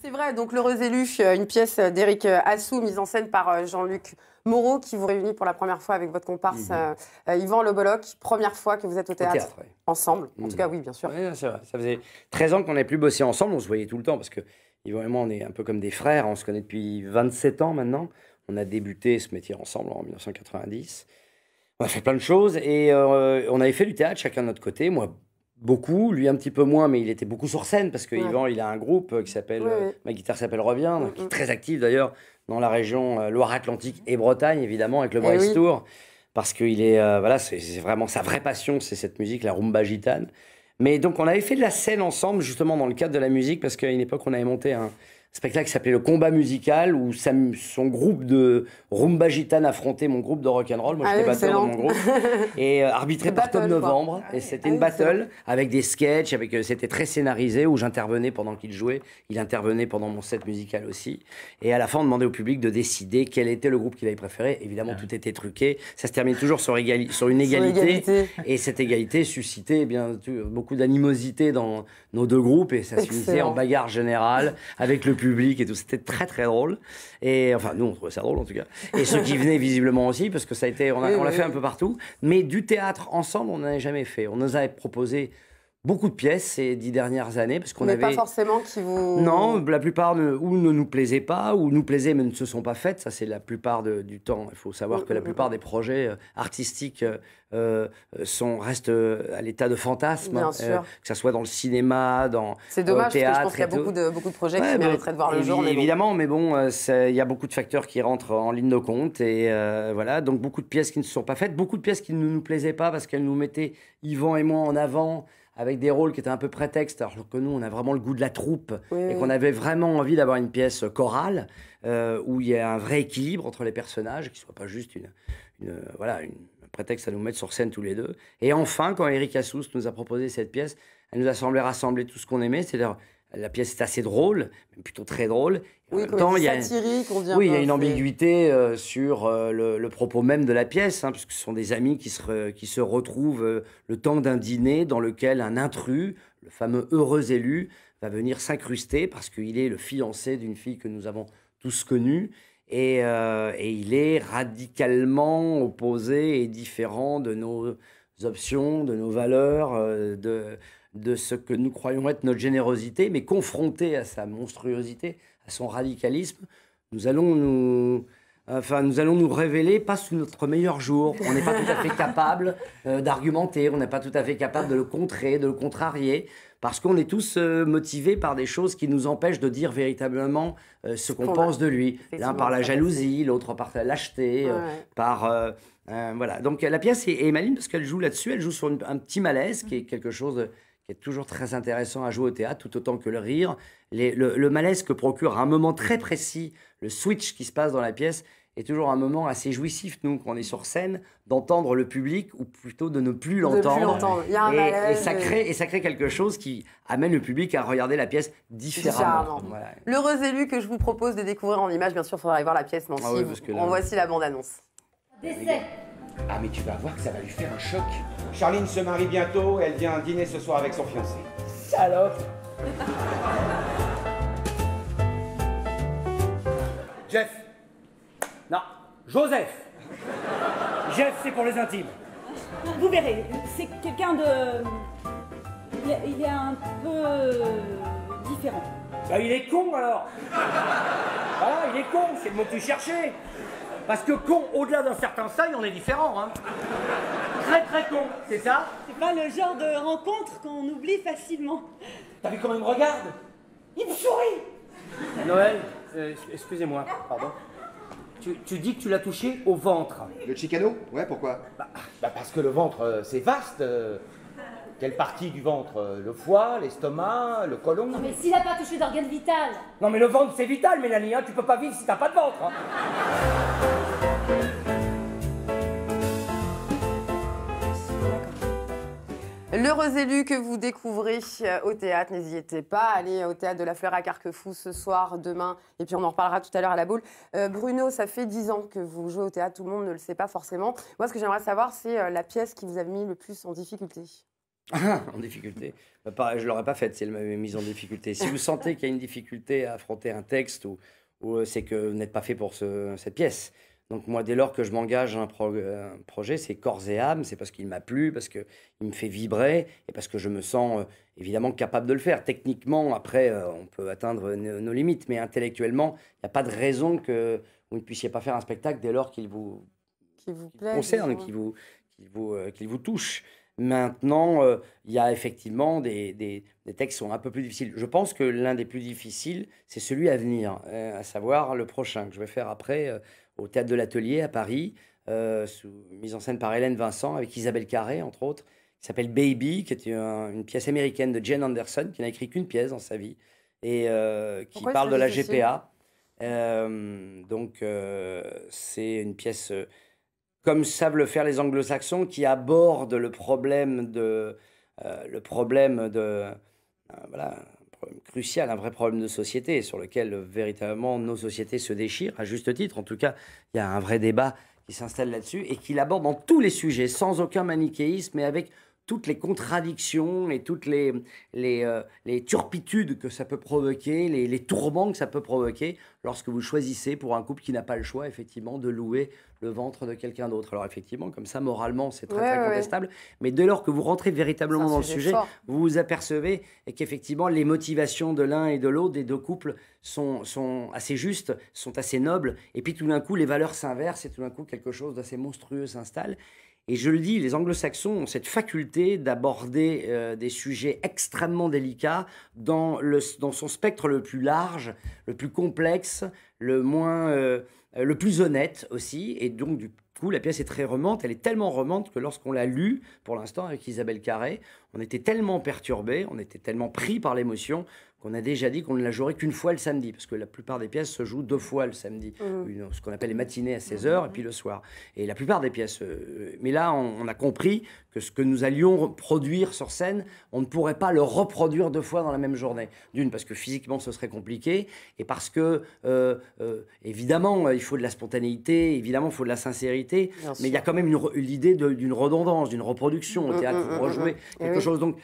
C'est vrai, donc L'Heureux élu, une pièce d'Éric Assou, mise en scène par Jean-Luc Moreau, qui vous réunit pour la première fois avec votre comparse Yvan Le Bolloc. Première fois que vous êtes au théâtre, ouais. ensemble. En tout cas, oui, bien sûr. Ouais, c'est vrai. Ça faisait 13 ans qu'on n'avait plus bossé ensemble, on se voyait tout le temps, parce que Yvan et moi, on est un peu comme des frères, on se connaît depuis 27 ans maintenant. On a débuté ce métier ensemble en 1990. On a fait plein de choses et on avait fait du théâtre chacun de notre côté. Moi, beaucoup, lui un petit peu moins, mais il était beaucoup sur scène parce que Yvan, il a un groupe qui s'appelle Ma guitare s'appelle Revient, qui est très actif d'ailleurs dans la région Loire-Atlantique et Bretagne, évidemment, avec le Brace Tour. Parce qu'il est, voilà, c'est vraiment sa vraie passion, c'est cette musique, la rumba gitane. Mais donc, on avait fait de la scène ensemble, justement, dans le cadre de la musique, parce qu'à une époque, on avait monté un spectacle qui s'appelait Le Combat Musical, où son groupe de rumba gitane affrontait mon groupe de rock'n'roll. Moi, j'étais batteur dans mon groupe. Et arbitré par Tom Novembre. Et c'était une battle avec des sketchs, c'était très scénarisé, où j'intervenais pendant qu'il jouait. Il intervenait pendant mon set musical aussi. Et à la fin, on demandait au public de décider quel était le groupe qu'il avait préféré. Évidemment, tout était truqué. Ça se termine toujours sur une égalité. Et cette égalité suscitait beaucoup d'animosité dans nos deux groupes. Et ça se finissait en bagarre générale avec le public et tout. C'était très, très drôle. Et enfin, nous, on trouvait ça drôle, en tout cas. Et ceux qui venaient visiblement aussi, parce que ça a été, on l'a fait un peu partout. Mais du théâtre ensemble, on n'en avait jamais fait. On nous avait proposé beaucoup de pièces ces 10 dernières années, parce qu'on avait... pas forcément qui vous... Non, la plupart ou ne nous plaisaient pas, ou nous plaisaient mais ne se sont pas faites. Ça, c'est la plupart du temps. Il faut savoir que la plupart des projets artistiques restent à l'état de fantasme. Bien sûr. Que ça soit dans le cinéma, dans le théâtre. C'est dommage, parce que je pense qu'il y a beaucoup de projets qui mériteraient de voir le jour. Évidemment, mais bon, il y a beaucoup de facteurs qui rentrent en ligne de compte. Et voilà, donc beaucoup de pièces qui ne se sont pas faites, beaucoup de pièces qui ne nous plaisaient pas, parce qu'elles nous mettaient, Yvan et moi, en avant, avec des rôles qui étaient un peu prétextes, alors que nous, on a vraiment le goût de la troupe, et qu'on avait vraiment envie d'avoir une pièce chorale, où il y a un vrai équilibre entre les personnages, qui ne soit pas juste un prétexte à nous mettre sur scène tous les deux. Et enfin, quand Éric Assou nous a proposé cette pièce, elle nous a semblé rassembler tout ce qu'on aimait, c'est-à-dire la pièce est assez drôle, mais plutôt très drôle. Oui, il y a satirique, on dit. Oui, il y a une ambiguïté sur le propos même de la pièce, puisque ce sont des amis qui se retrouvent le temps d'un dîner dans lequel un intrus, le fameux heureux élu, va venir s'incruster parce qu'il est le fiancé d'une fille que nous avons tous connue. Et il est radicalement opposé et différent de nos options, de nos valeurs, de ce que nous croyons être notre générosité, mais confronté à sa monstruosité, à son radicalisme, nous allons nous révéler pas sous notre meilleur jour. On n'est pas tout à fait capable d'argumenter, on n'est pas tout à fait capable de le contrer, de le contrarier, parce qu'on est tous motivés par des choses qui nous empêchent de dire véritablement ce qu'on pense de lui. L'un par la jalousie, l'autre par la lâcheté, voilà. Donc la pièce est maligne parce qu'elle joue là-dessus, elle joue sur un petit malaise qui est quelque chose qui est toujours très intéressant à jouer au théâtre, tout autant que le rire. Le malaise que procure à un moment très précis, le switch qui se passe dans la pièce, est toujours un moment assez jouissif, nous, quand on est sur scène, d'entendre le public, ou plutôt de ne plus l'entendre. Il y a un malaise. Et ça crée quelque chose qui amène le public à regarder la pièce différemment. Voilà. L'heureux élu que je vous propose de découvrir en images, bien sûr, il faudra aller voir la pièce, Nancy. Voici la bande-annonce. Décès. Ah, mais tu vas voir que ça va lui faire un choc. Charline se marie bientôt, elle vient dîner ce soir avec son fiancé. Salope. Jeff. Non, Joseph. Jeff, c'est pour les intimes. Vous verrez, c'est quelqu'un de... Il est un peu... différent. Bah, il est con, alors. Voilà, il est con, c'est le mot que tu cherchais. Parce que con, au-delà d'un certain seuil, on est différent, hein. Très, très con, c'est ça? C'est pas le genre de rencontre qu'on oublie facilement. T'as vu comment il me regarde? Il me sourit. Noël, excusez-moi, pardon. Tu dis que tu l'as touché au ventre. Le Chicano? Ouais, pourquoi? Bah parce que le ventre, c'est vaste. Quelle partie du ventre? Le foie, l'estomac, le côlon? Non mais s'il n'a pas touché d'organe vital. Non mais le ventre c'est vital, Mélanie, hein. Tu peux pas vivre si t'as pas de ventre. Hein. L'heureux élu que vous découvrez au théâtre, n'hésitez pas à aller au théâtre de la Fleur à Carquefou ce soir, demain, et puis on en reparlera tout à l'heure à la boule. Bruno, ça fait 10 ans que vous jouez au théâtre, tout le monde ne le sait pas forcément. Moi, ce que j'aimerais savoir, c'est la pièce qui vous a mis le plus en difficulté. En difficulté. Bah, pareil, je ne l'aurais pas faite si elle m'avait mise en difficulté. Si vous sentez qu'il y a une difficulté à affronter un texte, ou c'est que vous n'êtes pas fait pour cette pièce. Donc moi, dès lors que je m'engage à un projet, c'est corps et âme, c'est parce qu'il m'a plu, parce qu'il me fait vibrer, et parce que je me sens évidemment capable de le faire. Techniquement, après, on peut atteindre nos limites, mais intellectuellement, il n'y a pas de raison que vous ne puissiez pas faire un spectacle dès lors qu'il vous plaît, concerne, qu'il vous touche. Maintenant, il y a effectivement des textes qui sont un peu plus difficiles. Je pense que l'un des plus difficiles, c'est celui à venir, à savoir le prochain que je vais faire après au Théâtre de l'Atelier à Paris, mise en scène par Hélène Vincent, avec Isabelle Carré, entre autres, qui s'appelle Baby, qui est une pièce américaine de Jane Anderson, qui n'a écrit qu'une pièce dans sa vie, et qui parle de la GPA. C'est une pièce... comme savent le faire les anglo-saxons, qui abordent le problème crucial, un vrai problème de société, sur lequel véritablement nos sociétés se déchirent, à juste titre. En tout cas, il y a un vrai débat qui s'installe là-dessus, et qui l'aborde dans tous les sujets, sans aucun manichéisme, mais avec toutes les contradictions et toutes les turpitudes que ça peut provoquer, les tourments que ça peut provoquer lorsque vous choisissez, pour un couple qui n'a pas le choix, effectivement, de louer le ventre de quelqu'un d'autre. Alors effectivement, comme ça, moralement, c'est très contestable. Mais dès lors que vous rentrez véritablement dans le sujet, vous vous apercevez qu'effectivement, les motivations de l'un et de l'autre, des deux couples, sont assez justes, sont assez nobles. Et puis tout d'un coup, les valeurs s'inversent et tout d'un coup, quelque chose d'assez monstrueux s'installe. Et je le dis, les anglo-saxons ont cette faculté d'aborder des sujets extrêmement délicats dans son spectre le plus large, le plus complexe, le plus honnête aussi. Et donc, du coup, la pièce est très romantique. Elle est tellement romantique que lorsqu'on l'a lue, pour l'instant, avec Isabelle Carré, on était tellement perturbés, on était tellement pris par l'émotion qu'on a déjà dit qu'on ne la jouerait qu'une fois le samedi, parce que la plupart des pièces se jouent 2 fois le samedi, ce qu'on appelle les matinées à 16h et puis le soir. Et la plupart des pièces... mais là, on a compris que ce que nous allions produire sur scène, on ne pourrait pas le reproduire 2 fois dans la même journée. D'une, parce que physiquement, ce serait compliqué, et parce que, évidemment, il faut de la spontanéité, évidemment, il faut de la sincérité, mais il y a quand même l'idée d'une redondance, d'une reproduction au théâtre, pour rejouer quelque chose. Donc,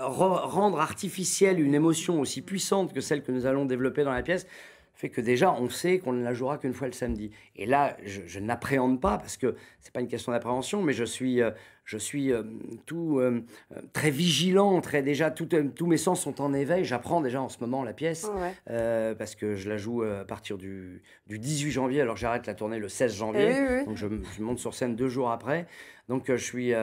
rendre artificielle une émotion aussi puissante que celle que nous allons développer dans la pièce fait que déjà on sait qu'on ne la jouera qu'une fois le samedi. Et là, je n'appréhende pas, parce que c'est pas une question d'appréhension, mais je suis très vigilant, tous mes sens sont en éveil. J'apprends déjà en ce moment la pièce, parce que je la joue à partir du 18 janvier, alors j'arrête la tournée le 16 janvier, donc je monte sur scène 2 jours après. Donc je suis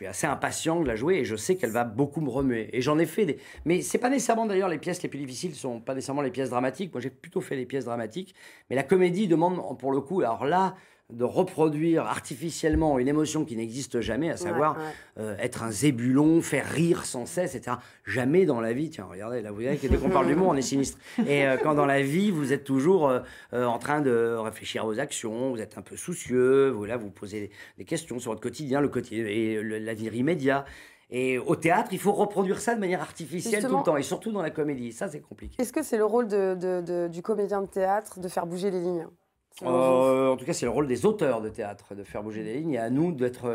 assez impatient de la jouer, et je sais qu'elle va beaucoup me remuer. Et j'en ai fait mais c'est pas nécessairement, d'ailleurs, les pièces les plus difficiles sont pas nécessairement les pièces dramatiques. Moi, j'ai plutôt fait les pièces dramatiques, mais la comédie demande, pour le coup, alors là, de reproduire artificiellement une émotion qui n'existe jamais, à savoir être un zébulon, faire rire sans cesse, etc. Jamais dans la vie, tiens, regardez, là, vous voyez, dès qu'on parle d'humour, on est sinistre. Et quand dans la vie, vous êtes toujours en train de réfléchir à vos actions, vous êtes un peu soucieux, vous posez des questions sur votre quotidien, et l'avenir immédiat. Et au théâtre, il faut reproduire ça de manière artificielle tout le temps, et surtout dans la comédie. Ça, c'est compliqué. Est-ce que c'est le rôle du comédien de théâtre de faire bouger les lignes ? En tout cas, c'est le rôle des auteurs de théâtre de faire bouger les lignes, et à nous d'être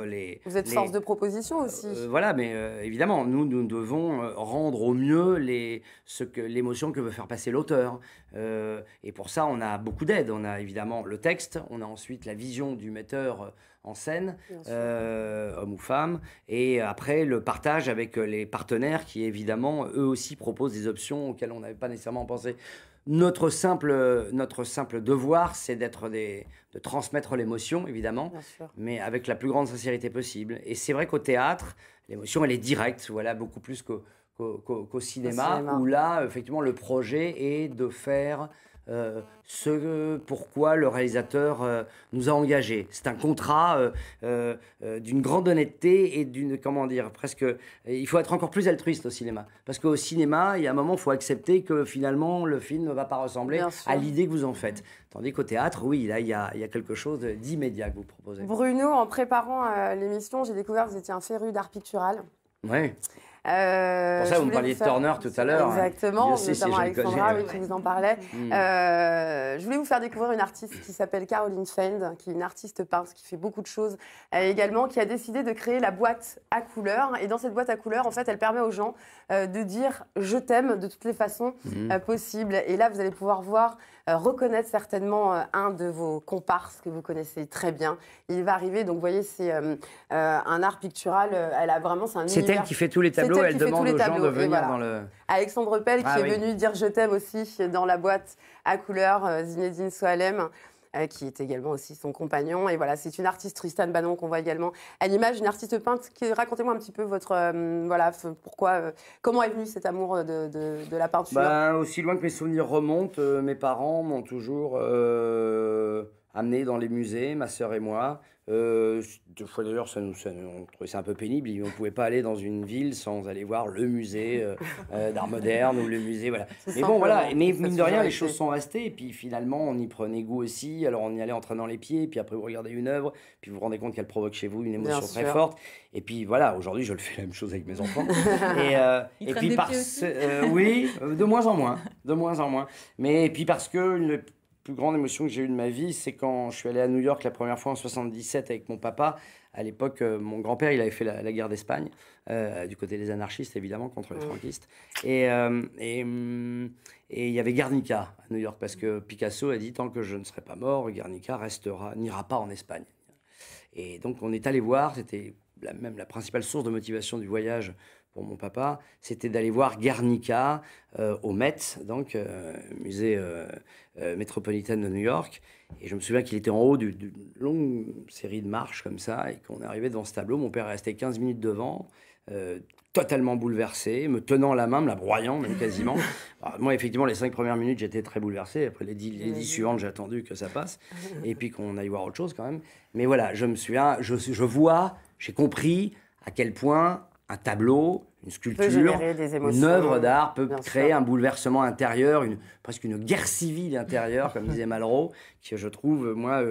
les... Vous êtes force de proposition aussi. Voilà, mais évidemment, nous devons rendre au mieux l'émotion que veut faire passer l'auteur. Et pour ça, on a beaucoup d'aide. On a évidemment le texte, on a ensuite la vision du metteur en scène, homme ou femme, et après le partage avec les partenaires qui, évidemment, eux aussi proposent des options auxquelles on n'avait pas nécessairement pensé. Notre simple devoir, c'est de transmettre l'émotion, évidemment, mais avec la plus grande sincérité possible. Et c'est vrai qu'au théâtre, l'émotion, elle est directe, beaucoup plus qu'au cinéma, où là, effectivement, le projet est de faire ce pourquoi le réalisateur nous a engagés. C'est un contrat d'une grande honnêteté et il faut être encore plus altruiste au cinéma. Parce qu'au cinéma, il y a un moment, il faut accepter que finalement, le film ne va pas ressembler à l'idée que vous en faites. Tandis qu'au théâtre, oui, là, il y a quelque chose d'immédiat que vous proposez. Bruno, en préparant l'émission, j'ai découvert que vous étiez un féru d'art pictural. Ouais. Pour ça, vous me parliez de Turner tout à l'heure. Exactement, Dieu sait si notamment je le Alexandra connais, qui vous en parlait. Je voulais vous faire découvrir une artiste qui s'appelle Caroline Fend, qui est une artiste peintre qui fait beaucoup de choses également, qui a décidé de créer la boîte à couleurs. Et dans cette boîte à couleurs, en fait, elle permet aux gens de dire « je t'aime » de toutes les façons possibles. Et là, vous allez pouvoir voir, reconnaître certainement un de vos comparses que vous connaissez très bien. Il va arriver, donc vous voyez, c'est un art pictural. Elle a vraiment, c'est un C'est univers. elle qui fait tous les tableaux, elle demande aux gens de venir voilà. dans le... Alexandre Pell qui est venu dire je t'aime aussi dans la boîte à couleurs, Zinedine Soalem qui est également aussi son compagnon. Et voilà, c'est une artiste, Tristan Bannon, qu'on voit également à l'image, une artiste peintre. Racontez-moi un petit peu votre, comment est venu cet amour de la peinture? Aussi loin que mes souvenirs remontent, mes parents m'ont toujours amené dans les musées, ma sœur et moi. Deux fois d'ailleurs, on trouvait ça un peu pénible. On ne pouvait pas aller dans une ville sans aller voir le musée d'art moderne ou le musée, voilà. Mais bon, voilà. Mais mine de rien, les choses sont restées. Et puis finalement, on y prenait goût aussi. Alors on y allait en traînant les pieds. Puis après, vous regardez une œuvre. Puis vous vous rendez compte qu'elle provoque chez vous une émotion très forte. Et puis voilà, aujourd'hui, je le fais la même chose avec mes enfants. et puis oui, de moins en moins. De moins en moins. Mais et puis parce que plus grande émotion que j'ai eue de ma vie, c'est quand je suis allé à New York la première fois en 77 avec mon papa. À l'époque, mon grand-père, il avait fait la guerre d'Espagne, du côté des anarchistes, évidemment, contre les franquistes. Et il y avait Guernica à New York, parce que Picasso a dit « Tant que je ne serai pas mort, Guernica n'ira pas en Espagne ». Et donc, on est allé voir, c'était même la principale source de motivation du voyage pour mon papa, c'était d'aller voir Guernica au Met, donc musée métropolitain de New York. Et je me souviens qu'il était en haut d'une longue série de marches comme ça, et qu'on est arrivé devant ce tableau. Mon père est resté 15 minutes devant, totalement bouleversé, me tenant la main, me la broyant même quasiment. Alors, moi, effectivement, les 5 premières minutes, j'étais très bouleversé. Après les 10 suivantes, j'ai attendu que ça passe, et puis qu'on aille voir autre chose quand même. Mais voilà, je me souviens, j'ai compris à quel point un tableau, une sculpture, une œuvre d'art peut créer un bouleversement intérieur, presque une guerre civile intérieure, comme disait Malraux, que je trouve, moi,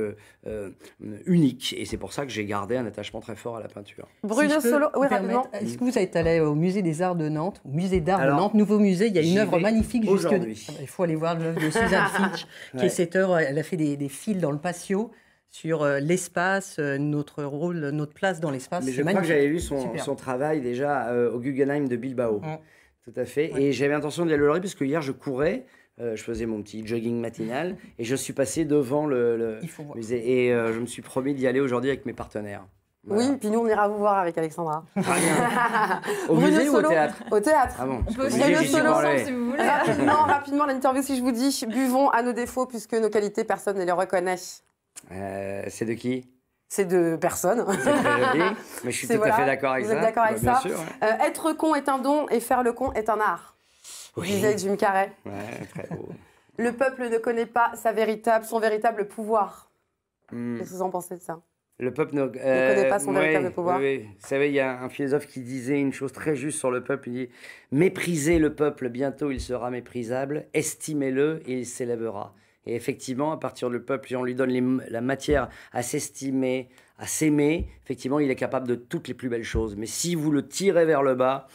unique. Et c'est pour ça que j'ai gardé un attachement très fort à la peinture. Bruno Solo, oui, rapidement. Est-ce que vous êtes allé au musée des Arts de Nantes, au musée d'art de Nantes, nouveau musée? Il y a une œuvre magnifique aujourd'hui. Il faut aller voir l'œuvre de Suzanne Finch, qui est cette œuvre. Elle a fait des fils dans le patio sur l'espace, notre rôle, notre place dans l'espace. Mais je crois que j'avais vu son travail déjà au Guggenheim de Bilbao. Tout à fait. Ouais. Et j'avais l'intention d'y aller le regarder parce que hier, je courais, je faisais mon petit jogging matinal et je suis passé devant le musée. Et je me suis promis d'y aller aujourd'hui avec mes partenaires. Voilà. Oui, puis nous, on ira vous voir avec Alexandra. Au musée ou au théâtre? Au théâtre. Ah bon, on peut aussi aller solo ensemble si vous voulez. Rapidement, l'interview, si je vous dis, buvons à nos défauts puisque nos qualités, personne ne les reconnaît. C'est de qui? C'est de personne. C'est très joli, mais je suis tout à fait d'accord avec ça. Vous êtes d'accord avec ça? Bien sûr. Ouais. Être con est un don et faire le con est un art. Oui. Disait Jim Carrey. Ouais, très beau. Le peuple ne connaît pas son véritable pouvoir. Qu'est-ce que vous en pensez de ça? Le peuple ne connaît pas son véritable pouvoir. Oui. Vous savez, il y a un philosophe qui disait une chose très juste sur le peuple. Il dit « Méprisez le peuple, bientôt il sera méprisable. Estimez-le et il s'élèvera. » Et effectivement, à partir du peuple, si on lui donne la matière à s'estimer, à s'aimer, effectivement, il est capable de toutes les plus belles choses. Mais si vous le tirez vers le bas,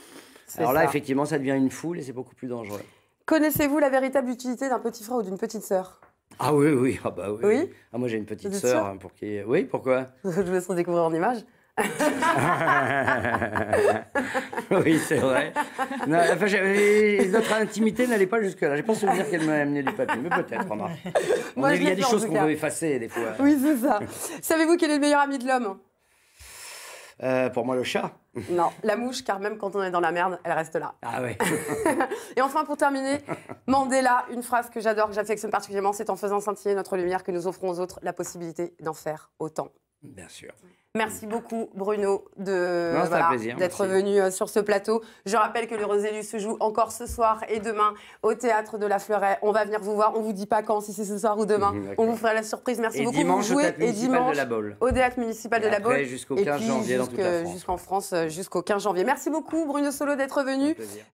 alors là, effectivement, ça devient une foule et c'est beaucoup plus dangereux. Connaissez-vous la véritable utilité d'un petit frère ou d'une petite sœur? Ah oui. Ah bah oui. Oui. Ah, moi, j'ai une petite sœur pour qui... Oui, pourquoi? Je vous laisse découvrir en image. Oui, c'est vrai. Non, enfin, notre intimité n'allait pas jusque-là. J'ai pas souvenir qu'elle m'a amené du papier, mais peut-être, remarque. Il y a des choses qu'on veut effacer, des fois. Oui, c'est ça. Savez-vous quel est le meilleur ami de l'homme? Pour moi, le chat. Non, la mouche, car même quand on est dans la merde, elle reste là. Ah ouais. Et enfin, pour terminer, Mandela, une phrase que j'adore, que j'affectionne particulièrement, c'est en faisant scintiller notre lumière que nous offrons aux autres la possibilité d'en faire autant. Bien sûr. Merci beaucoup, Bruno, d'être venu sur ce plateau. Je rappelle que l'Heureux Élu se joue encore ce soir et demain au Théâtre de la Fleuret. On va venir vous voir. On ne vous dit pas quand, si c'est ce soir ou demain. On vous fera la surprise. Merci beaucoup. Dimanche, vous jouez et dimanche au Théâtre municipal de la Baule. Jusqu'au 15 janvier dans toute la France. Jusqu'en France, jusqu'au 15 janvier. Merci beaucoup, Bruno Solo, d'être venu.